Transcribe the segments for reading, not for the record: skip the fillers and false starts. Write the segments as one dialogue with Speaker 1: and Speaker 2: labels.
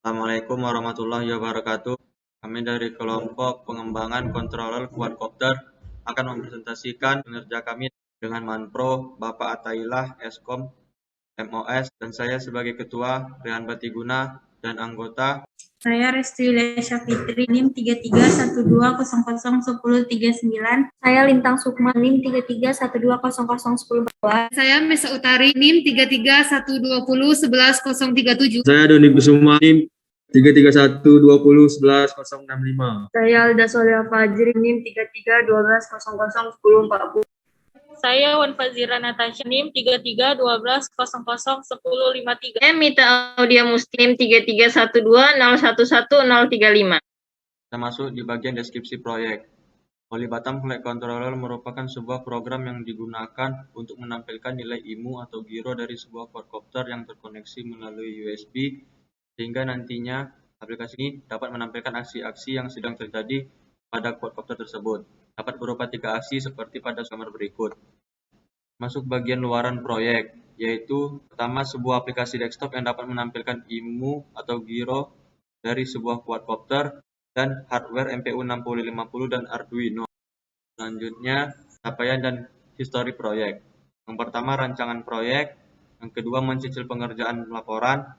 Speaker 1: Assalamualaikum warahmatullahi wabarakatuh. Kami dari kelompok pengembangan controller quadcopter akan mempresentasikan kinerja kami dengan Manpro, Bapak Atailah, Eskom, MOS, dan saya sebagai Ketua, Rehan Batiguna, dan anggota.
Speaker 2: Saya Resti Lesha Fitri, NIM 3312001039. Saya Lintang Sukma, NIM 33120010.
Speaker 3: Saya Mesa Utari, NIM 3312011037.
Speaker 4: Saya Doni Kusuma, NIM 3312011065.
Speaker 2: Saya Alda Solia Fajri, NIM 3312001040.
Speaker 5: Saya Wan Fazira Natasha, NIM 3312001053.
Speaker 6: Saya Mita Audia Muslim, 3312011035.
Speaker 1: Kita masuk di bagian deskripsi proyek. Polybatam Flight Controller merupakan sebuah program yang digunakan untuk menampilkan nilai IMU atau giro dari sebuah quadcopter yang terkoneksi melalui USB, sehingga nantinya aplikasi ini dapat menampilkan aksi-aksi yang sedang terjadi pada quadcopter tersebut. Dapat berupa 3 aksi seperti pada gambar berikut. Masuk bagian luaran proyek, yaitu pertama sebuah aplikasi desktop yang dapat menampilkan IMU atau giro dari sebuah quadcopter dan hardware MPU 6050 dan Arduino. Selanjutnya, capaian dan histori proyek. Yang pertama, rancangan proyek. Yang kedua, mencicil pengerjaan laporan.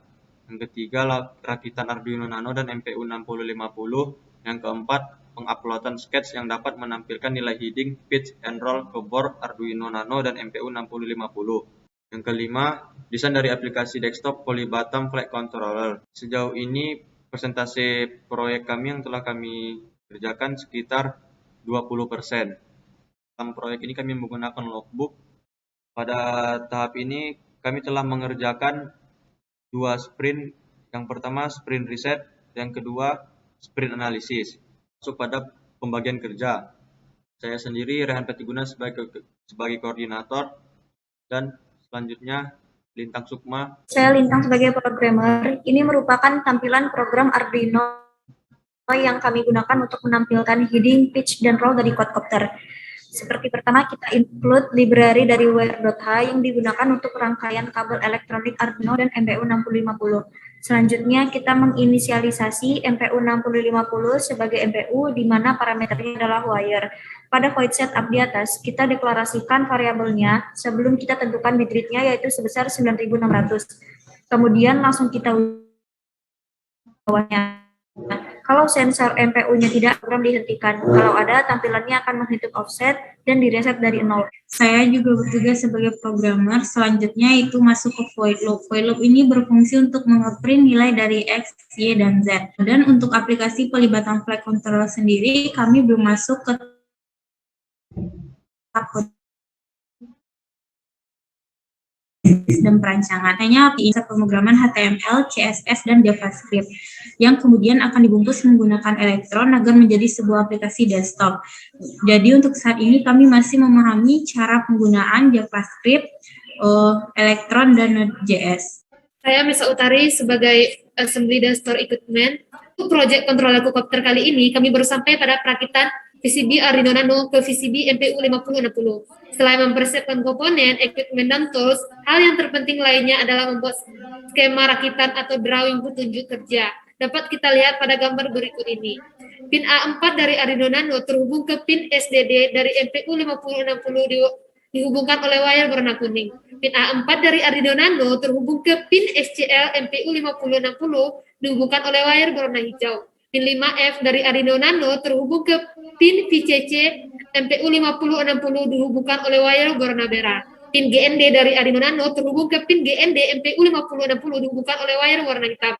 Speaker 1: Yang ketiga, rakitan Arduino Nano dan MPU 6050. Yang keempat, penguploadan sketch yang dapat menampilkan nilai heading, pitch, and roll ke board Arduino Nano dan MPU 6050. Yang kelima, desain dari aplikasi desktop Polybatam Flight Controller. Sejauh ini, persentase proyek kami yang telah kami kerjakan sekitar 20%. Dalam proyek ini kami menggunakan logbook. Pada tahap ini kami telah mengerjakan 2 sprint. Yang pertama sprint reset, yang kedua sprint analisis. Masuk pada pembagian kerja. Saya sendiri Rehan Batiguna sebagai koordinator, dan selanjutnya Lintang Sukma.
Speaker 2: Saya Lintang sebagai programmer. Ini merupakan tampilan program Arduino yang kami gunakan untuk menampilkan heading, pitch, dan roll dari quadcopter. Seperti pertama, kita include library dari wire.h yang digunakan untuk rangkaian kabel elektronik Arduino dan MPU 6050. Selanjutnya, kita menginisialisasi MPU 6050 sebagai MPU di mana parameternya adalah wire. Pada void setup di atas, kita deklarasikan variabelnya sebelum kita tentukan bit rate-nya, yaitu sebesar 9600. Kemudian langsung kita bawahnya. Kalau sensor MPU-nya tidak, program dihentikan. Kalau ada, tampilannya akan menghitung offset dan direset dari 0.
Speaker 7: Saya juga bertugas sebagai programmer. Selanjutnya itu masuk ke void loop. Void loop ini berfungsi untuk mengeprint nilai dari X, Y, dan Z. Dan untuk aplikasi Polybatam Flight Controller sendiri, kami belum masuk ke tahap dan perancangan. Hanya bisa pemrograman HTML, CSS, dan JavaScript yang kemudian akan dibungkus menggunakan Electron agar menjadi sebuah aplikasi desktop. Jadi untuk saat ini kami masih memahami cara penggunaan JavaScript, Electron, dan Node.js.
Speaker 3: Saya Mesa Utari sebagai Assembly dan Store Equipment. Untuk proyek controller quadcopter kali ini, kami baru sampai pada perakitan PCB Arduino Nano ke PCB MPU 5060. Selain mempersiapkan komponen, equipment, dan tools, hal yang terpenting lainnya adalah membuat skema rakitan atau drawing petunjuk kerja. Dapat kita lihat pada gambar berikut ini. Pin A4 dari Arduino Nano terhubung ke pin SDD dari MPU 5060 dihubungkan oleh wire warna kuning. Pin A4 dari Arduino Nano terhubung ke pin SCL MPU 5060 dihubungkan oleh wire berwarna hijau. Pin 5F dari Arduino Nano terhubung ke pin VCC MPU 5060 dihubungkan oleh wire berwarna merah. Pin GND dari Arduino Nano terhubung ke pin GND MPU 5060 dihubungkan oleh wire warna hitam.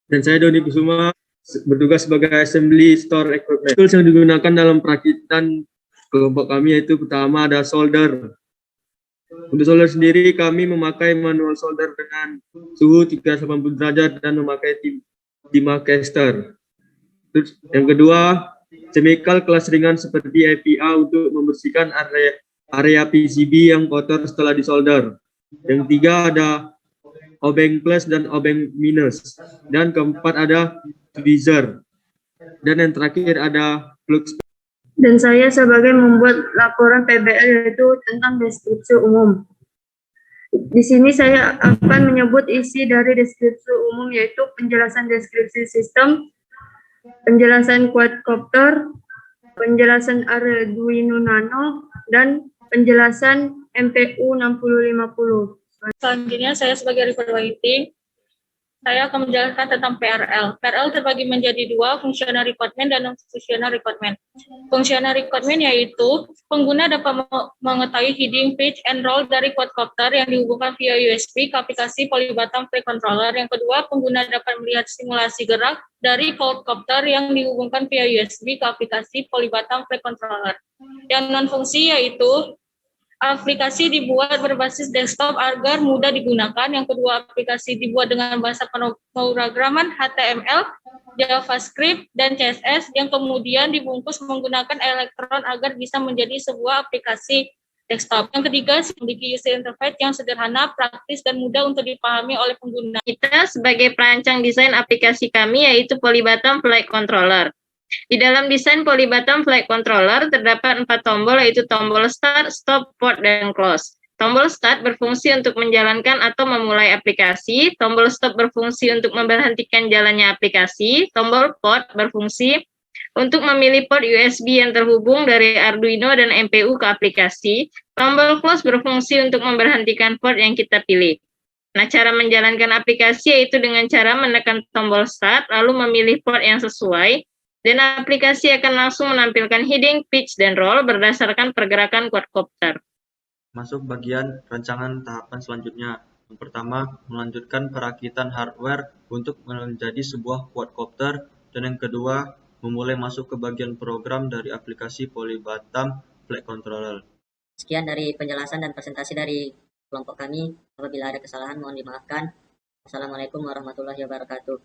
Speaker 4: Dan saya Doni Kusuma bertugas sebagai Assembly Store Equipment. Tools yang digunakan dalam perakitan kelompok kami yaitu pertama ada solder. Untuk solder sendiri kami memakai manual solder dengan suhu 380 derajat dan memakai timah caster. Terus yang kedua, chemical kelas ringan seperti EPA untuk membersihkan area PCB yang kotor setelah disolder. Yang ketiga ada obeng plus dan obeng minus. Dan keempat ada tweezer. Dan yang terakhir ada flux.
Speaker 2: Dan saya sebagai membuat laporan PBL, yaitu tentang deskripsi umum.
Speaker 8: Di sini saya akan menyebut isi dari deskripsi umum, yaitu penjelasan deskripsi sistem, penjelasan quadcopter, penjelasan Arduino Nano, dan penjelasan MPU 6050.
Speaker 5: Selanjutnya saya sebagai reporter saya akan menjelaskan tentang PRL. PRL terbagi menjadi dua, functional requirement dan non-functional requirement. Functional requirement yaitu pengguna dapat mengetahui heading, pitch, and roll dari quadcopter yang dihubungkan via USB ke aplikasi Polybatam Flight Controller. Yang kedua, pengguna dapat melihat simulasi gerak dari quadcopter yang dihubungkan via USB ke aplikasi Polybatam Flight Controller. Yang non-fungsi yaitu aplikasi dibuat berbasis desktop agar mudah digunakan. Yang kedua, aplikasi dibuat dengan bahasa pemrograman HTML, JavaScript, dan CSS yang kemudian dibungkus menggunakan elektron agar bisa menjadi sebuah aplikasi desktop. Yang ketiga, memiliki user interface yang sederhana, praktis, dan mudah untuk dipahami oleh pengguna.
Speaker 6: Kita sebagai perancang desain aplikasi kami yaitu Polybatam Flight Controller. Di dalam desain Polybatam Flight Controller terdapat 4 tombol, yaitu tombol Start, Stop, Port, dan Close. Tombol Start berfungsi untuk menjalankan atau memulai aplikasi, tombol Stop berfungsi untuk memberhentikan jalannya aplikasi, tombol Port berfungsi untuk memilih port USB yang terhubung dari Arduino dan MPU ke aplikasi, tombol Close berfungsi untuk memberhentikan port yang kita pilih. Nah, cara menjalankan aplikasi yaitu dengan cara menekan tombol Start, lalu memilih port yang sesuai, dan aplikasi akan langsung menampilkan heading, pitch, dan roll berdasarkan pergerakan quadcopter.
Speaker 1: Masuk bagian rancangan tahapan selanjutnya. Yang pertama, melanjutkan perakitan hardware untuk menjadi sebuah quadcopter, dan yang kedua, memulai masuk ke bagian program dari aplikasi Polybatam Flight Controller.
Speaker 9: Sekian dari penjelasan dan presentasi dari kelompok kami. Apabila ada kesalahan mohon dimaafkan. Wassalamualaikum warahmatullahi wabarakatuh.